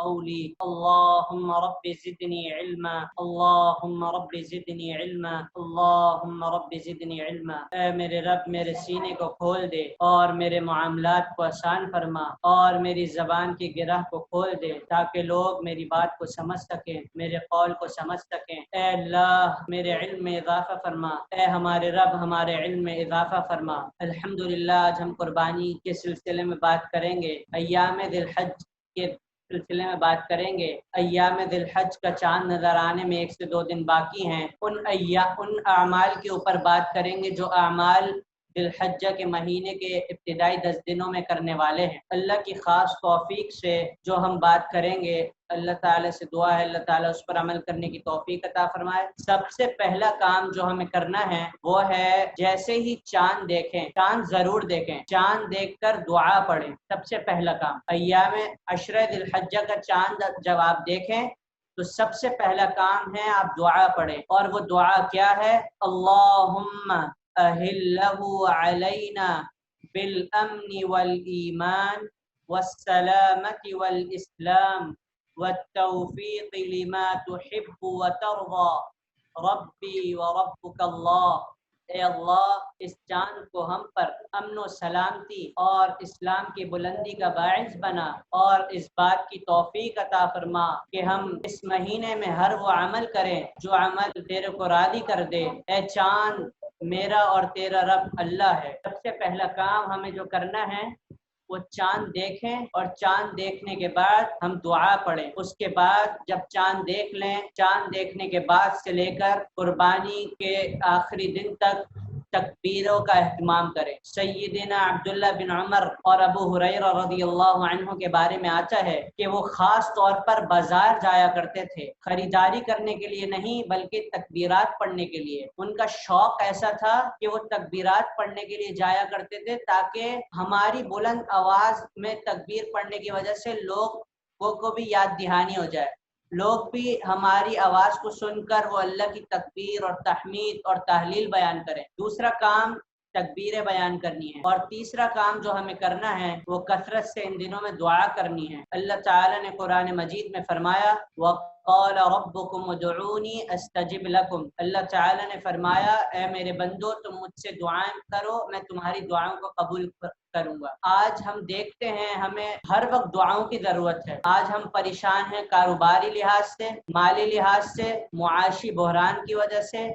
قولي اللهم رب زدني علما اللهم رب زدني علما اللهم رب زدني علما۔ اے میرے رب میرے سینے کو کھول دے اور میرے معاملات کو آسان فرما اور میری زبان کی گرہ کو کھول دے تاکہ لوگ میری بات کو سمجھ سکیں، میرے قول کو سمجھ سکیں۔ اے اللہ میرے علم میں اضافہ فرما، اے ہمارے رب ہمارے علم میں اضافہ فرما۔ الحمدللہ آج ہم قربانی کے سلسلے میں بات کریں گے، ایام ذی الحج کے سلسلے میں بات کریں گے۔ ایام ذی الحج کا چاند نظر آنے میں 1 سے 2 دن باقی ہیں۔ ان اعمال کے اوپر بات کریں گے جو اعمال ذی الحجہ کے مہینے کے ابتدائی 10 دنوں میں کرنے والے ہیں۔ اللہ کی خاص توفیق سے جو ہم بات کریں گے، اللہ تعالیٰ سے دعا ہے اللہ تعالیٰ اس پر عمل کرنے کی توفیق عطا فرمائے۔ سب سے پہلا کام جو ہمیں کرنا ہے وہ ہے جیسے ہی چاند دیکھیں، چاند ضرور دیکھیں، چاند دیکھ کر دعا پڑھیں۔ سب سے پہلا کام ایام عشرہ ذی الحجہ کا چاند جب آپ دیکھیں تو سب سے پہلا کام ہے آپ دعا پڑھیں، اور وہ دعا کیا ہے؟ اللہم اہلہ علینا بالامن والایمان والسلامت والاسلام والتوفیق لما تحب وترضى ربی وربک اللہ۔ اے اللہ اس چاند کو ہم پر امن و سلامتی اور اسلام کی بلندی کا باعث بنا اور اس بات کی توفیق عطا فرما کہ ہم اس مہینے میں ہر وہ عمل کریں جو عمل تیرے کو راضی کر دے۔ اے چاند میرا اور تیرا رب اللہ ہے۔ سب سے پہلا کام ہمیں جو کرنا ہے وہ چاند دیکھیں، اور چاند دیکھنے کے بعد ہم دعا پڑھیں۔ اس کے بعد جب چاند دیکھ لیں، چاند دیکھنے کے بعد سے لے کر قربانی کے آخری دن تک تکبیروں کا اہتمام کریں۔ سیدنا عبداللہ بن عمر اور ابو ہریرہ رضی اللہ عنہ کے بارے میں آتا ہے کہ وہ خاص طور پر بازار جایا کرتے تھے، خریداری کرنے کے لیے نہیں بلکہ تکبیرات پڑھنے کے لیے۔ ان کا شوق ایسا تھا کہ وہ تکبیرات پڑھنے کے لیے جایا کرتے تھے تاکہ ہماری بلند آواز میں تکبیر پڑھنے کی وجہ سے لوگوں کو بھی یاد دہانی ہو جائے، لوگ بھی ہماری آواز کو سن کر وہ اللہ کی تکبیر اور تحمید اور تحلیل بیان کریں۔ دوسرا کام تکبیریں بیان کرنی ہے، اور تیسرا کام جو ہمیں کرنا ہے وہ کثرت سے ان دنوں میں دعا کرنی ہے۔ اللہ تعالیٰ نے قرآن مجید میں فرمایا وَقَالَ رَبُّكُمْ ادْعُونِي أَسْتَجِبْ لَكُمْ۔ اللہ تعالیٰ نے فرمایا اے میرے بندو تم مجھ سے دعائیں کرو، میں تمہاری دعاؤں کو قبول کروں گا۔ آج ہم دیکھتے ہیں ہمیں ہر وقت دعاؤں کی ضرورت ہے۔ آج ہم پریشان ہیں کاروباری لحاظ سے، مالی لحاظ سے، معاشی بحران کی وجہ سے،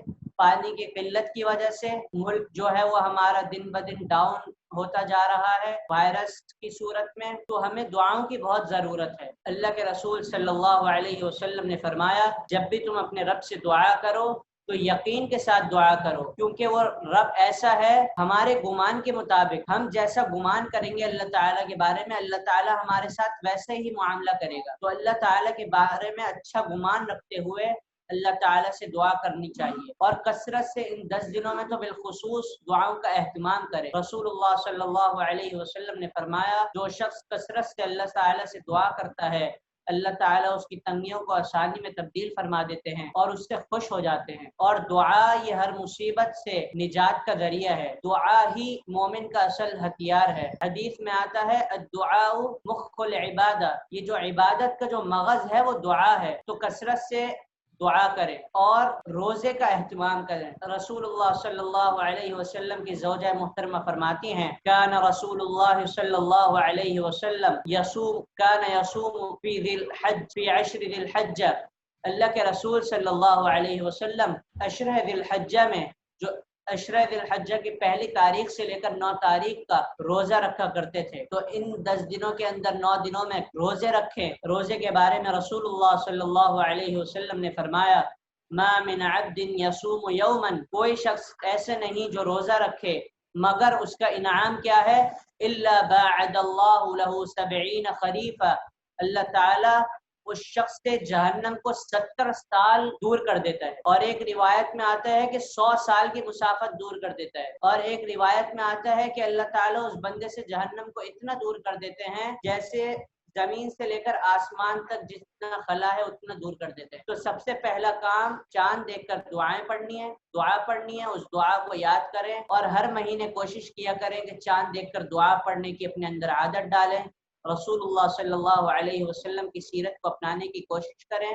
پانی کی قلت کی وجہ سے ملک جو ہے وہ ہمارا دن بدن ڈاؤن ہوتا جا رہا ہے وائرس کی صورت میں، تو ہمیں دعاؤں کی بہت ضرورت ہے۔ اللہ کے رسول صلی اللہ علیہ وسلم نے فرمایا جب بھی تم اپنے رب سے دعا کرو تو یقین کے ساتھ دعا کرو، کیونکہ وہ رب ایسا ہے ہمارے گمان کے مطابق، ہم جیسا گمان کریں گے اللہ تعالیٰ کے بارے میں اللہ تعالیٰ ہمارے ساتھ ویسے ہی معاملہ کرے گا۔ تو اللہ تعالیٰ کے بارے میں اچھا گمان رکھتے ہوئے اللہ تعالیٰ سے دعا کرنی چاہیے، اور کثرت سے ان 10 دنوں میں تو بالخصوص دعاؤں کا اہتمام کرے۔ رسول اللہ صلی اللہ علیہ وسلم نے فرمایا جو شخص کثرت سے اللہ تعالیٰ سے دعا کرتا ہے اللہ تعالیٰ اس کی تنگیوں کو آسانی میں تبدیل فرما دیتے ہیں اور اس سے خوش ہو جاتے ہیں۔ اور دعا یہ ہر مصیبت سے نجات کا ذریعہ ہے، دعا ہی مومن کا اصل ہتھیار ہے۔ حدیث میں آتا ہے الدعاء مخ العبادہ، یہ جو عبادت کا جو مغز ہے وہ دعا ہے، تو کثرت سے دعا کریں اور روزے کا اہتمام کریں۔ رسول اللہ صلی اللہ علیہ وسلم کی زوجہ محترمہ فرماتی ہیں کان رسول اللہ صلی اللہ علیہ وسلم یصوم فی ذی الحج فی عشر ذی الحجہ، اللہ کے رسول صلی اللہ علیہ وسلم عشرہ ذی الحجہ میں، جو عشرہ ذی الحجہ کی پہلی تاریخ سے لے کر 9 تاریخ کا روزہ رکھا کرتے تھے۔ تو ان 10 دنوں کے اندر 9 دنوں میں روزے رکھیں۔ روزے کے بارے میں رسول اللہ صلی اللہ علیہ وسلم نے فرمایا ما من عبد یصوم یوما، کوئی شخص ایسے نہیں جو روزہ رکھے مگر اس کا انعام کیا ہے، الا باعد اللہ له 70 خریفا، اللہ تعالی اس شخص سے جہنم کو 70 سال دور کر دیتا ہے۔ اور ایک روایت میں آتا ہے کہ 100 سال کی مسافت دور کر دیتا ہے، اور ایک روایت میں آتا ہے کہ اللہ تعالیٰ اس بندے سے جہنم کو اتنا دور کر دیتے ہیں جیسے زمین سے لے کر آسمان تک جتنا خلا ہے اتنا دور کر دیتے ہیں۔ تو سب سے پہلا کام چاند دیکھ کر دعائیں پڑھنی ہے، دعا پڑھنی ہے، اس دعا کو یاد کریں اور ہر مہینے کوشش کیا کریں کہ چاند دیکھ کر دعا پڑھنے کی اپنے اندر عادت ڈالیں۔ رسول اللہ صلی اللہ علیہ وسلم کی سیرت کو اپنانے کی کوشش کریں۔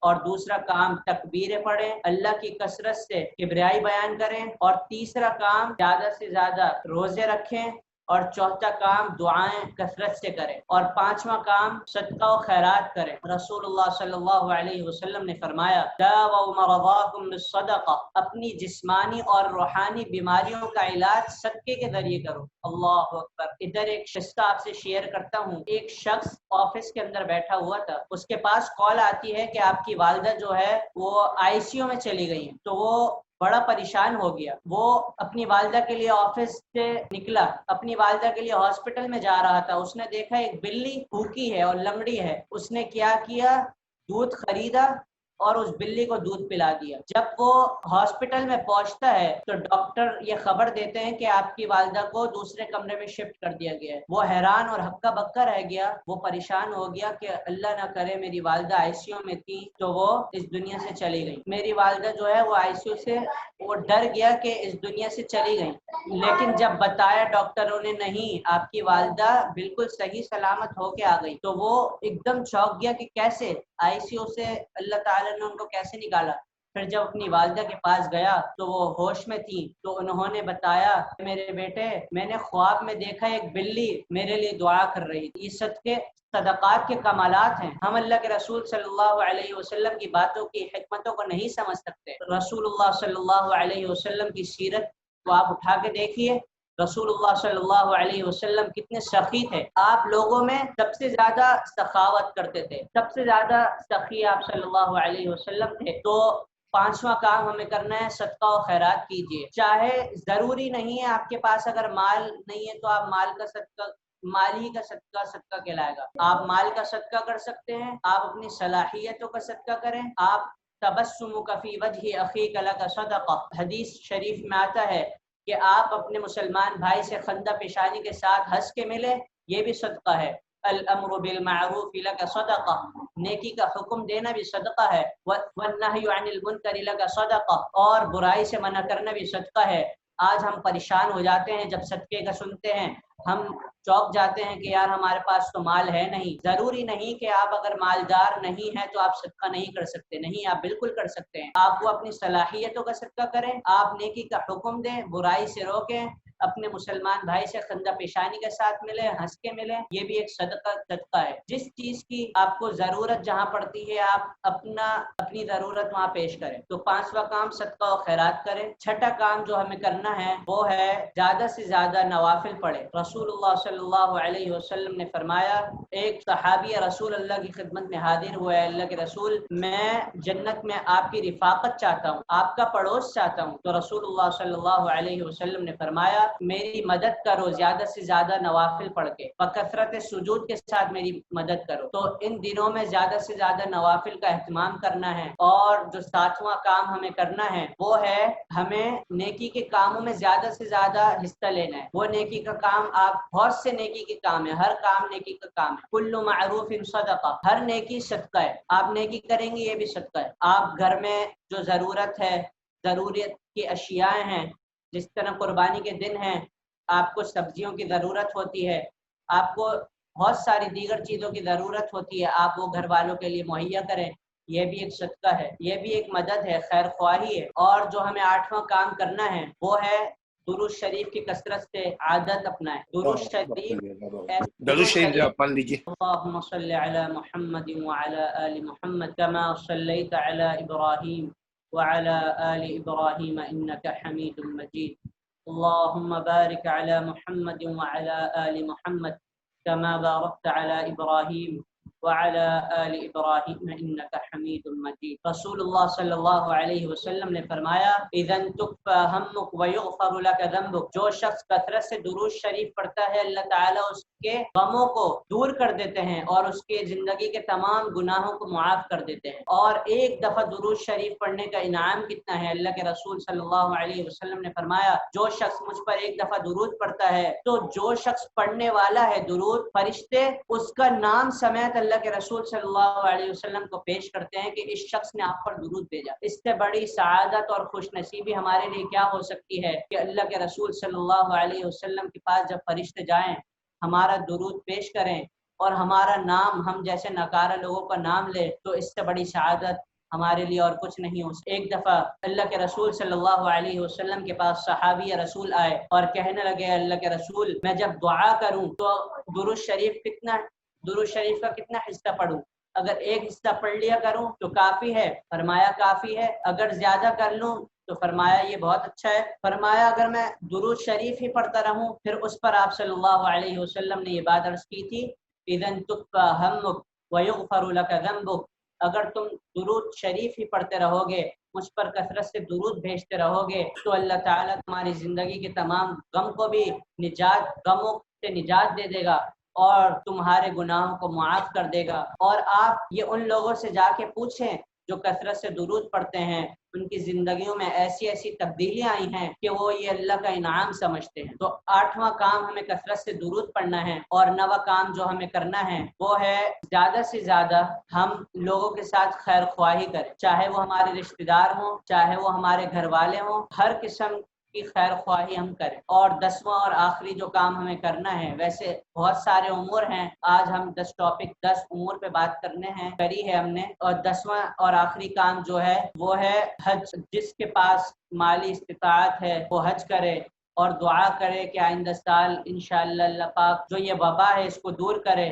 اور دوسرا کام تکبیریں پڑھیں، اللہ کی کثرت سے کبریائی بیان کریں۔ اور تیسرا کام زیادہ سے زیادہ روزے رکھیں۔ اور چوتھا کام دعائیں کثرت سے کریں۔ اور پانچواں کام صدقہ و خیرات کریں۔ رسول اللہ صلی اللہ علیہ وسلم نے فرمایا داؤوا مرضاکم بالصدقہ، اپنی جسمانی اور روحانی بیماریوں کا علاج صدقے کے ذریعے کرو۔ اللہ اکبر۔ ادھر ایک قصہ آپ سے شیئر کرتا ہوں۔ ایک شخص آفس کے اندر بیٹھا ہوا تھا، اس کے پاس کال آتی ہے کہ آپ کی والدہ جو ہے وہ آئی سی یو میں چلی گئی ہیں۔ تو وہ بڑا پریشان ہو گیا۔ وہ اپنی والدہ کے لیے آفس سے نکلا، اپنی والدہ کے لیے ہاسپٹل میں جا رہا تھا۔ اس نے دیکھا ایک بلی بھوکی ہے اور لنگڑی ہے۔ اس نے کیا کیا، دودھ خریدا اور اس بلی کو دودھ پلا دیا۔ جب وہ ہاسپٹل میں پہنچتا ہے تو ڈاکٹر یہ خبر دیتے ہیں کہ آپ کی والدہ کو دوسرے کمرے میں شفٹ کر دیا گیا ہے۔ وہ حیران اور ہکا بکا رہ گیا، وہ پریشان ہو گیا کہ اللہ نہ کرے میری والدہ آئی سی یو میں تھی تو وہ اس دنیا سے چلی گئی۔ میری والدہ جو ہے وہ آئی سی یو سے وہ ڈر گیا کہ اس دنیا سے چلی گئی، لیکن جب بتایا ڈاکٹروں نے نہیں آپ کی والدہ بالکل صحیح سلامت ہو کے آ گئی، تو وہ ایک دم چونک گیا کہ کیسے آئی سی یو سے اللہ تعالیٰ نے ان کو کیسے نکالا۔ پھر جب اپنی والدہ کے پاس گیا تو وہ ہوش میں تھی، تو انہوں نے بتایا میرے بیٹے میں نے خواب میں دیکھا ایک بلی میرے لیے دعا کر رہی تھی۔ یہ صدقے صدقات کے کمالات ہیں۔ ہم اللہ کے رسول صلی اللہ علیہ وسلم کی باتوں کی حکمتوں کو نہیں سمجھ سکتے۔ رسول اللہ صلی اللہ علیہ وسلم کی سیرت کو آپ اٹھا کے دیکھیے، رسول اللہ صلی اللہ علیہ وسلم کتنے سخی تھے۔ آپ لوگوں میں سب سے زیادہ سخاوت کرتے تھے، سب سے زیادہ سخی آپ صلی اللہ علیہ وسلم تھے۔ تو پانچواں کام ہمیں کرنا ہے صدقہ و خیرات کیجیے۔ چاہے ضروری نہیں ہے آپ کے پاس اگر مال نہیں ہے تو آپ مال کا صدقہ، مال ہی کا صدقہ کہلائے گا۔ آپ مال کا صدقہ کر سکتے ہیں، آپ اپنی صلاحیتوں کا صدقہ کریں۔ آپ تبسمک فی وجہ اخیک لک صدقہ، حدیث شریف میں آتا ہے کہ آپ اپنے مسلمان بھائی سے خندہ پیشانی کے ساتھ ہنس کے ملے، یہ بھی صدقہ ہے۔ الامر بالمعروف لک صدقہ، نیکی کا حکم دینا بھی صدقہ ہے۔ والنہی عن المنکر لک صدقہ، اور برائی سے منع کرنا بھی صدقہ ہے۔ آج ہم پریشان ہو جاتے ہیں جب صدقے کا سنتے ہیں، ہم چوک جاتے ہیں کہ یار ہمارے پاس تو مال ہے نہیں۔ ضروری نہیں کہ آپ اگر مالدار نہیں ہیں تو آپ صدقہ نہیں کر سکتے، نہیں، آپ بالکل کر سکتے ہیں۔ آپ وہ اپنی صلاحیتوں کا صدقہ کریں، آپ نیکی کا حکم دیں، برائی سے روکیں، اپنے مسلمان بھائی سے خندہ پیشانی کے ساتھ ملے، ہنس کے ملے، یہ بھی ایک صدقہ ہے۔ جس چیز کی آپ کو ضرورت جہاں پڑتی ہے آپ اپنی ضرورت وہاں پیش کریں۔ تو پانچواں کام صدقہ و خیرات کریں۔ چھٹا کام جو ہمیں کرنا ہے وہ ہے زیادہ سے زیادہ نوافل پڑھیں۔ رسول اللہ صلی اللہ علیہ وسلم نے فرمایا، ایک صحابی رسول اللہ کی خدمت میں حاضر ہوا ہے، اللہ کے رسول میں جنت میں آپ کی رفاقت چاہتا ہوں، آپ کا پڑوس چاہتا ہوں۔ تو رسول اللہ صلی اللہ علیہ وسلم نے فرمایا میری مدد کرو زیادہ سے زیادہ نوافل پڑھ کے، بکثرت سجود کے ساتھ میری مدد کرو۔ تو ان دنوں میں زیادہ سے زیادہ نوافل کا اہتمام کرنا ہے۔ اور جو ساتواں کام ہمیں کرنا ہے وہ ہے ہمیں نیکی کے کاموں میں زیادہ سے زیادہ حصہ لینا ہے۔ وہ نیکی کا کام، آپ بہت سے نیکی کے کام ہے، ہر کام نیکی کا کام ہے۔ کل معروف صدقہ، ہر نیکی صدقہ ہے۔ آپ نیکی کریں گے یہ بھی صدقہ ہے۔ آپ گھر میں جو ضرورت ہے، ضرورت کی اشیاء ہیں، جس طرح قربانی کے دن ہیں، آپ کو سبزیوں کی ضرورت ہوتی ہے، آپ کو بہت ساری دیگر چیزوں کی ضرورت ہوتی ہے، آپ وہ گھر والوں کے لیے مہیا کریں۔ یہ بھی ایک صدقہ ہے، یہ بھی ایک مدد ہے، خیر خواہی ہے۔ اور جو ہمیں 8واں کام کرنا ہے وہ ہے درود شریف کی کثرت سے عادت اپنائیں۔ درود شریف درود شریف آپ پڑھ لیجیے۔ اللهم صل على محمد وعلى آل محمد كما صليت على إبراهيم وعلى آل إبراهيم إنك حميد مجيد اللهم بارك على محمد وعلى آل محمد كما باركت على إبراهيم وعلى آل إبراهيم إنك حميد مجيد۔ رسول اللہ صلی اللہ علیہ وسلم نے فرمایا اذن تکفى همك ويغفر لك ذنبك، جو شخص کثرت سے درود شریف پڑھتا ہے اللہ تعالیٰ اس کے غموں کو دور کر دیتے ہیں اور اس کے زندگی کے تمام گناہوں کو معاف کر دیتے ہیں۔ اور ایک دفعہ درود شریف پڑھنے کا انعام کتنا ہے، اللہ کے رسول صلی اللہ علیہ وسلم نے فرمایا جو شخص مجھ پر ایک دفعہ درود پڑھتا ہے تو جو شخص پڑھنے والا ہے درود، فرشتے اس کا نام سمیت اللہ کے رسول صلی اللہ علیہ وسلم کو پیش کرتے ہیں کہ اس شخص نے آپ پر درود بھیجا۔ اس سے بڑی سعادت اور خوش نصیبی ہمارے لیے کیا ہو سکتی ہے کہ اللہ کے رسول صلی اللہ علیہ وسلم کے پاس جب فرشتے جائیں، ہمارا درود پیش کریں اور ہمارا نام، ہم جیسے ناکارہ لوگوں کا نام لے، تو اس سے بڑی سعادت ہمارے لیے اور کچھ نہیں ہو سکتا۔ ایک دفعہ اللہ کے رسول صلی اللہ علیہ وسلم کے پاس صحابی رسول آئے اور کہنے لگے اللہ کے رسول میں جب دعا کروں تو درود شریف کا کتنا حصہ پڑھوں؟ اگر ایک حصہ پڑھ لیا کروں تو کافی ہے؟ فرمایا کافی ہے۔ اگر زیادہ کر لوں تو فرمایا یہ بہت اچھا ہے۔ فرمایا اگر میں درود شریف ہی پڑھتا رہوں، پھر اس پر آپ صلی اللہ علیہ وسلم نے یہ بات عرض کی تھی اذن تکفى همك ويغفر لك ذنبك، اگر تم درود شریف ہی پڑھتے رہو گے، مجھ پر کثرت سے درود بھیجتے رہو گے، تو اللہ تعالیٰ تمہاری زندگی کے تمام غموں سے نجات دے دے گا اور تمہارے گناہوں کو معاف کر دے گا۔ اور آپ یہ ان لوگوں سے جا کے پوچھیں جو کثرت سے درود پڑھتے ہیں، ان کی زندگیوں میں ایسی ایسی تبدیلیاں آئی ہیں کہ وہ یہ اللہ کا انعام سمجھتے ہیں۔ تو 8واں کام ہمیں کثرت سے درود پڑھنا ہے، اور 9واں کام جو ہمیں کرنا ہے وہ ہے زیادہ سے زیادہ ہم لوگوں کے ساتھ خیر خواہی کریں، چاہے وہ ہمارے رشتہ دار ہوں، چاہے وہ ہمارے گھر والے ہوں، ہر قسم کی خیر خواہی ہم کریں۔ اور 10واں اور آخری جو کام ہمیں کرنا ہے، ویسے بہت سارے امور ہیں، آج ہم 10 امور پہ بات کری ہے ہم نے، اور 10واں اور آخری کام جو ہے وہ ہے حج۔ جس کے پاس مالی استطاعت ہے وہ حج کرے اور دعا کرے کہ آئندہ سال انشاءاللہ اللہ پاک جو یہ وبا ہے اس کو دور کرے،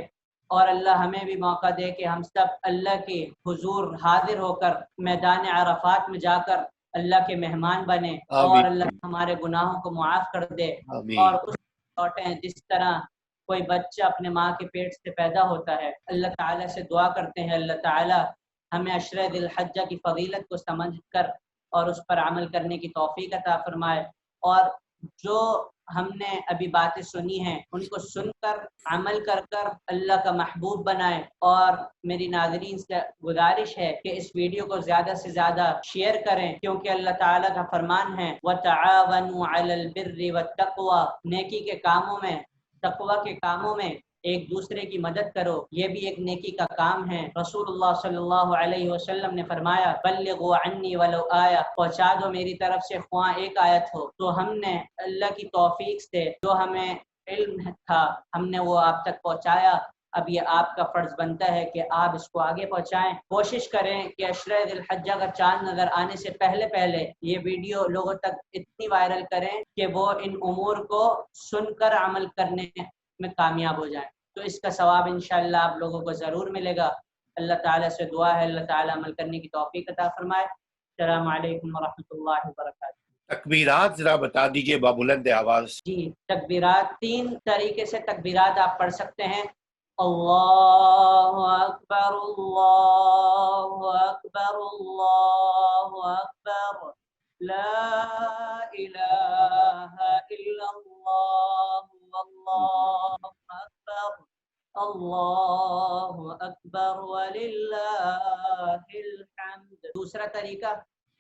اور اللہ ہمیں بھی موقع دے کہ ہم سب اللہ کے حضور حاضر ہو کر میدان عرفات میں جا کر اللہ کے مہمان بنے، اور اللہ ہمارے گناہوں کو معاف کر دے، اور اس لوٹیں جس طرح کوئی بچہ اپنے ماں کے پیٹ سے پیدا ہوتا ہے۔ اللہ تعالیٰ سے دعا کرتے ہیں اللہ تعالیٰ ہمیں عشرہ ذی الحجہ کی فضیلت کو سمجھ کر اور اس پر عمل کرنے کی توفیق عطا فرمائے، اور جو ہم نے ابھی باتیں سنی ہیں ان کو سن کر عمل کر کر اللہ کا محبوب بنائے۔ اور میری ناظرین سے گزارش ہے کہ اس ویڈیو کو زیادہ سے زیادہ شیئر کریں، کیونکہ اللہ تعالیٰ کا فرمان ہے وَتَعَاوَنُوا عَلَى الْبِرِّ وَالتَّقْوَى، نیکی کے کاموں میں، تقوی کے کاموں میں ایک دوسرے کی مدد کرو، یہ بھی ایک نیکی کا کام ہے۔ رسول اللہ صلی اللہ علیہ وسلم نے فرمایا بلغوا عنی ولو آیہ، پہنچا دو میری طرف سے خواہ ایک آیت ہو۔ تو ہم نے اللہ کی توفیق سے جو ہمیں علم تھا ہم نے وہ آپ تک پہنچایا، اب یہ آپ کا فرض بنتا ہے کہ آپ اس کو آگے پہنچائیں۔ کوشش کریں کہ عشرہ ذی الحجہ کا چاند نظر آنے سے پہلے یہ ویڈیو لوگوں تک اتنی وائرل کریں کہ وہ ان امور کو سن کر عمل کرنے میں کامیاب ہو جائیں، تو اس کا ثواب انشاءاللہ آپ لوگوں کو ضرور ملے گا۔ اللہ تعالیٰ سے دعا ہے اللہ تعالیٰ عمل کرنے کی توفیق عطا فرمائے۔ السلام علیکم ورحمۃ اللہ وبرکاتہ۔ تکبیرات ذرا بتا دیجئے بابلند آواز۔ جی، تکبیرات 3 طریقے سے تکبیرات آپ پڑھ سکتے ہیں۔ اللہ اکبر اللہ اکبر اللہ اکبر لا الہ الا اللہ واللہ اکبر اللہ اکبر وللہ الحمد۔ دوسرا طریقہ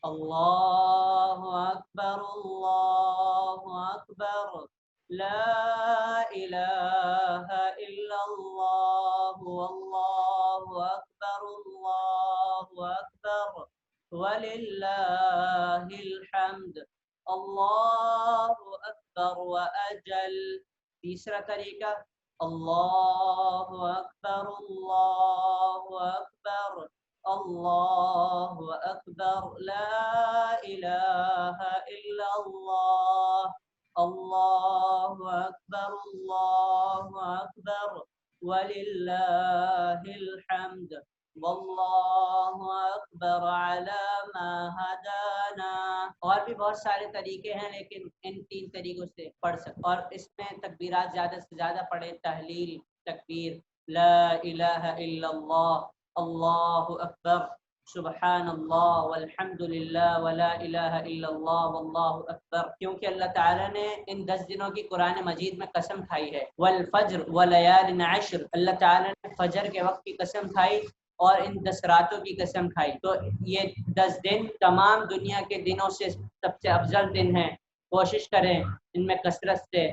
اللہ اکبر لا الہ الا اللہ واللہ اکبر وللہ الحمد اللہ اکبر واجل۔ تیسرا طریقہ اللہ اکبر الله أكبر لا إله إلا الله الله أكبر الله أكبر ولله الحمد والله أكبر على ما هدانا. اور بھی بہت سارے طریقے ہیں لیکن ان 3 طریقوں سے پڑھ سکتے، اور اس میں تکبیرات زیادہ سے زیادہ پڑھیں. تحلیل، تکبیر، لا الہ الا اللہ، اللہ اکبر، سبحان اللہ والحمد للہ ولا الہ الا اللہ واللہ اکبر. کیونکہ اللہ تعالیٰ نے ان 10 دنوں کی قرآن مجید میں قسم کھائی ہے. والفجر ولیال عشر، اللہ تعالیٰ نے فجر کے وقت کی قسم کھائی اور ان 10 راتوں کی قسم کھائی. تو یہ 10 دن تمام دنیا کے دنوں سے سب سے افضل دن ہیں. کوشش کریں ان میں کثرت سے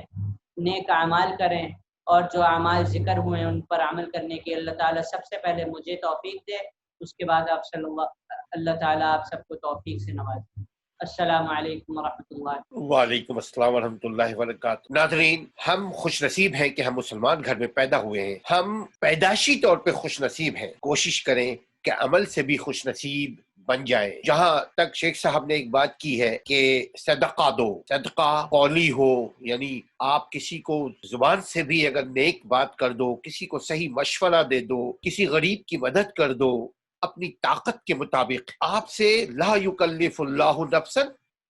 نیک اعمال کریں، اور جو اعمال ذکر ہوئے ان پر عمل کرنے کی اللہ تعالیٰ سب سے پہلے مجھے توفیق دے، اس کے بعد آپ اللہ تعالیٰ آپ سب کو توفیق سے نوازے. السلام علیکم ورحمۃ اللہ. وعلیکم السلام ورحمۃ اللہ وبرکاتہ. ناظرین، ہم خوش نصیب ہیں کہ ہم مسلمان گھر میں پیدا ہوئے ہیں. ہم پیدائشی طور پہ خوش نصیب ہیں. کوشش کریں کہ عمل سے بھی خوش نصیب بن جائے. جہاں تک شیخ صاحب نے ایک بات کی ہے کہ صدقہ دو، صدقہ قولی ہو، یعنی آپ کسی کو زبان سے بھی اگر نیک بات کر دو، کسی کو صحیح مشورہ دے دو، کسی غریب کی مدد کر دو اپنی طاقت کے مطابق. آپ سے لا یکلف اللہ نفسا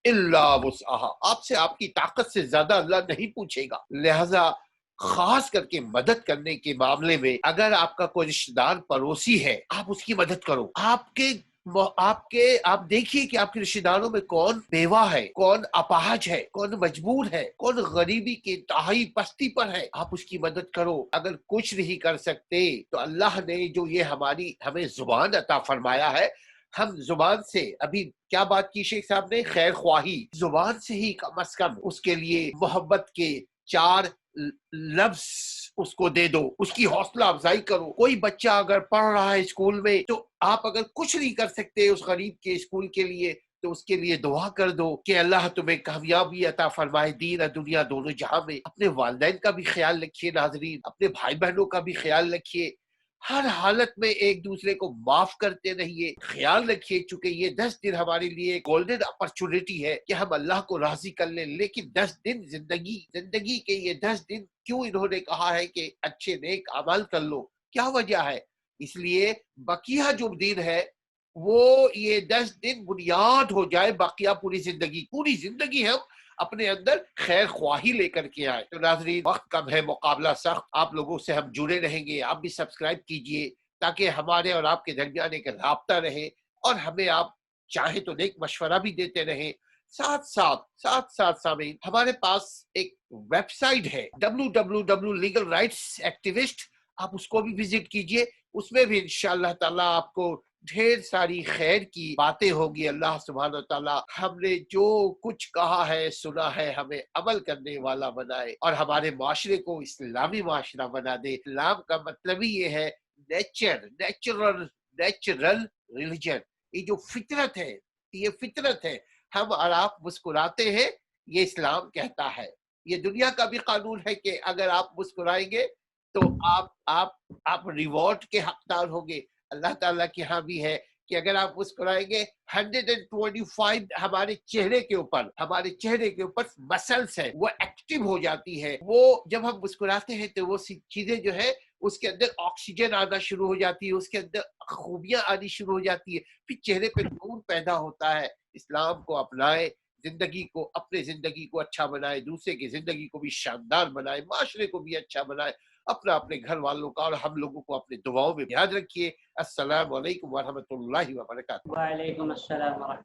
الا وسعها، آپ سے آپ کی طاقت سے زیادہ اللہ نہیں پوچھے گا. لہذا خاص کر کے مدد کرنے کے معاملے میں اگر آپ کا کوئی رشتہ دار پڑوسی ہے، آپ اس کی مدد کرو. آپ دیکھیے کہ آپ کے رشتہ داروں میں کون بیوہ ہے، کون اپاہج ہے، کون مجبور ہے، کون غریبی کے انتہائی پستی پر ہے، آپ اس کی مدد کرو. اگر کچھ نہیں کر سکتے تو اللہ نے جو یہ ہمیں زبان عطا فرمایا ہے، ہم زبان سے ابھی کیا بات کی شیخ صاحب نے؟ خیر خواہی. زبان سے ہی کم از کم اس کے لیے محبت کے 4 لفظ اس کو دے دو، اس کی حوصلہ افزائی کرو. کوئی بچہ اگر پڑھ رہا ہے اسکول میں تو آپ اگر کچھ نہیں کر سکتے اس غریب کے اسکول کے لیے تو اس کے لیے دعا کر دو کہ اللہ تمہیں کامیابی عطا فرمائے دین اور دنیا دونوں جہاں میں. اپنے والدین کا بھی خیال رکھیے ناظرین، اپنے بھائی بہنوں کا بھی خیال رکھیے. ہر حالت میں ایک دوسرے کو معاف کرتے رہیے. خیال رکھیے چونکہ یہ 10 دن ہمارے لیے گولڈن اپرچونٹی ہے کہ ہم اللہ کو راضی کر لیں. لیکن 10 دن زندگی کے یہ 10 دن کیوں انہوں نے کہا ہے کہ اچھے نیک اعمال کر لو؟ کیا وجہ ہے؟ اس لیے بقیہ جو دن ہے وہ یہ 10 دن بنیاد ہو جائے باقیہ پوری زندگی ہم اپنے اندر خیر خواہی لے کر کے آئے. تو ناظرین، وقت کم ہے، مقابلہ سخت. آپ لوگوں سے ہم جڑے رہیں گے. آپ بھی سبسکرائب کیجئے تاکہ ہمارے اور آپ کے درمیان ایک رابطہ رہے اور ہمیں آپ چاہے تو نیک مشورہ بھی دیتے رہیں. ساتھ سامعین، ہمارے پاس ایک ویب سائٹ ہے www.legalrightsactivist. آپ اس کو بھی وزٹ کیجئے. اس میں بھی انشاءاللہ تعالیٰ آپ کو ڈھیر ساری خیر کی باتیں ہوگی. اللہ سبحانہ وتعالیٰ ہم نے جو کچھ کہا ہے سنا ہے ہمیں عمل کرنے والا بنائے اور ہمارے معاشرے کو اسلامی معاشرہ بنا دے. اسلام کا مطلب ہی یہ ہے نیچرل ریلیجن. یہ جو فطرت ہے، یہ فطرت ہے. ہم اور آپ مسکراتے ہیں، یہ اسلام کہتا ہے. یہ دنیا کا بھی قانون ہے کہ اگر آپ مسکرائیں گے تو آپ ریوارڈ کے حقدار ہوں گے. اللہ تعالیٰ کے ہاں بھی ہے کہ اگر آپ مسکرائیں گے 125 ہمارے چہرے کے اوپر مسلس ہیں وہ ایکٹیو ہو جاتی ہے. وہ جب ہم مسکراتے ہیں تو وہ چیزیں جو ہے اس کے اندر آکسیجن آنا شروع ہو جاتی ہے، اس کے اندر خوبیاں آنی شروع ہو جاتی ہے، پھر چہرے پہ نور پیدا ہوتا ہے. اسلام کو اپنائے، اپنے زندگی کو اچھا بنائے، دوسرے کی زندگی کو بھی شاندار بنائے، معاشرے کو بھی اچھا بنائے. اپنے گھر والوں کا اور ہم لوگوں کو اپنے دعاؤں میں یاد رکھیے. السلام علیکم ورحمۃ اللہ وبرکاتہ. وعلیکم السلام ورحمۃ